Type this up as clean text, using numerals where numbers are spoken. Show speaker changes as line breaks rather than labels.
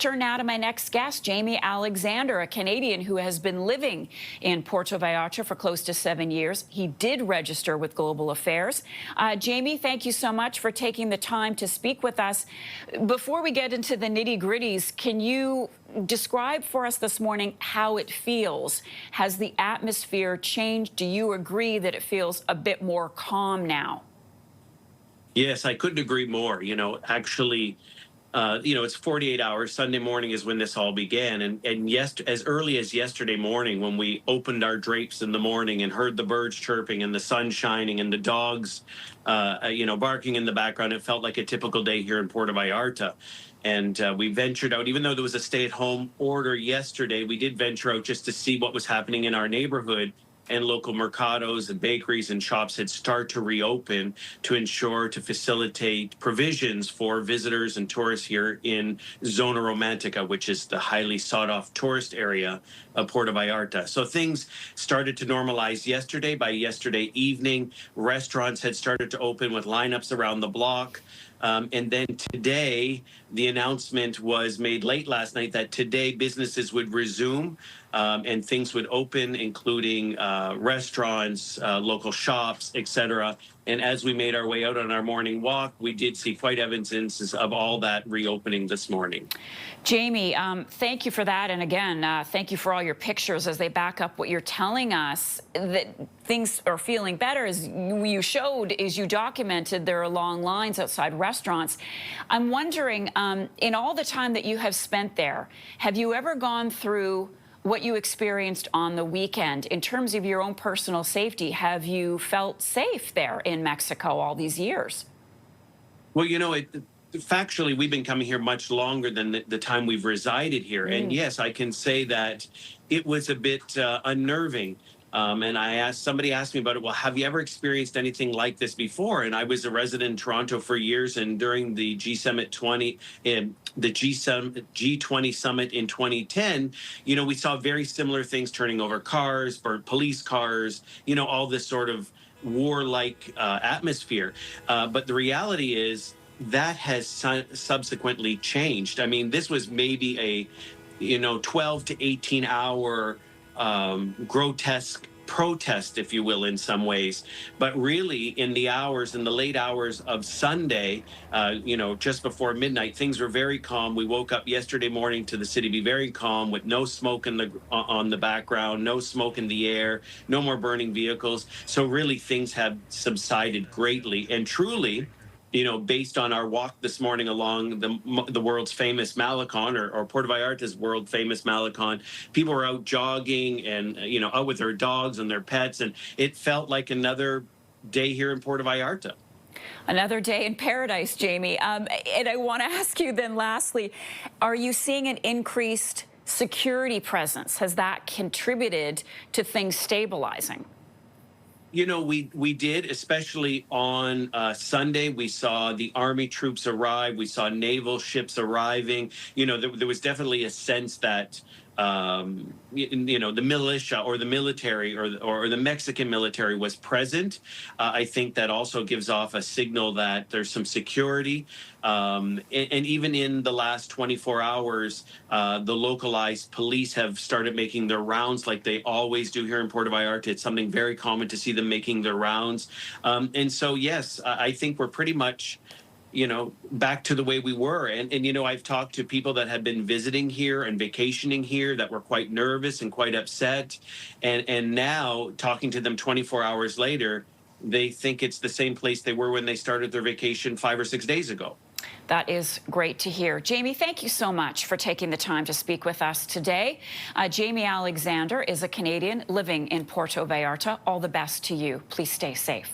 turn now to my next guest, Jamie Alexander, a Canadian who has been living in Puerto Vallarta for close to 7 years. He did register with Global Affairs. Jamie, thank you so much for taking the time to speak with us. Before we get into the nitty-gritties, can you describe for us this morning how it feels? Has the atmosphere changed? Do you agree that it feels a bit more calm now?
Yes, I couldn't agree more. Actually, it's 48 hours. Sunday morning is when this all began. And as early as yesterday morning, when we opened our drapes in the morning and heard the birds chirping and the sun shining and the dogs, barking in the background, it felt like a typical day here in Puerto Vallarta. And we ventured out, even though there was a stay-at-home order yesterday, we did venture out just to see what was happening in our neighborhood. And local mercados and bakeries and shops had started to reopen to facilitate provisions for visitors and tourists here in Zona Romantica, which is the highly sought-off tourist area of Puerto Vallarta. So things started to normalize yesterday. By yesterday evening, restaurants had started to open with lineups around the block. And then today, the announcement was made late last night that today businesses would resume and things would open, including restaurants, local shops, etc. And as we made our way out on our morning walk, we did see quite evidences of all that reopening this morning.
Jamie, thank you for that. And again, thank you for all your pictures as they back up what you're telling us, that things are feeling better. As you showed, as you documented, there are long lines outside restaurants. I'm wondering, in all the time that you have spent there, have you ever gone through what you experienced on the weekend in terms of your own personal safety? Have you felt safe there in Mexico all these years?
Well, factually, we've been coming here much longer than the time we've resided here. And yes, I can say that it was a bit unnerving. And somebody asked me about it. Well, have you ever experienced anything like this before? And I was a resident in Toronto for years. And during the G20 summit in 2010, we saw very similar things, turning over cars, burnt police cars, all this sort of warlike atmosphere. But the reality is that has subsequently changed. I mean, this was maybe a 12 to 18 hour grotesque protest, if you will, in some ways. But really, in the late hours of Sunday, just before midnight, things were very calm. We woke up yesterday morning to the city be very calm, with no smoke on the background, no smoke in the air, no more burning vehicles. So really, things have subsided greatly. And truly, based on our walk this morning along the world's famous Malecon, or Puerto Vallarta's world famous Malecon, people were out jogging and, out with their dogs and their pets. And it felt like another day here in Puerto Vallarta.
Another day in paradise, Jamie. And I want to ask you then lastly, are you seeing an increased security presence? Has that contributed to things stabilizing?
We did, especially on Sunday. We saw the Army troops arrive. We saw naval ships arriving. There was definitely a sense that, the militia or the military or the Mexican military was present. I think that also gives off a signal that there's some security. And even in the last 24 hours, the localized police have started making their rounds like they always do here in Puerto Vallarta. It's something very common to see them making their rounds. And so, yes, I think we're pretty much back to the way we were. And I've talked to people that have been visiting here and vacationing here that were quite nervous and quite upset. And now, talking to them 24 hours later, they think it's the same place they were when they started their vacation 5 or 6 days ago.
That is great to hear. Jamie, thank you so much for taking the time to speak with us today. Jamie Alexander is a Canadian living in Puerto Vallarta. All the best to you. Please stay safe.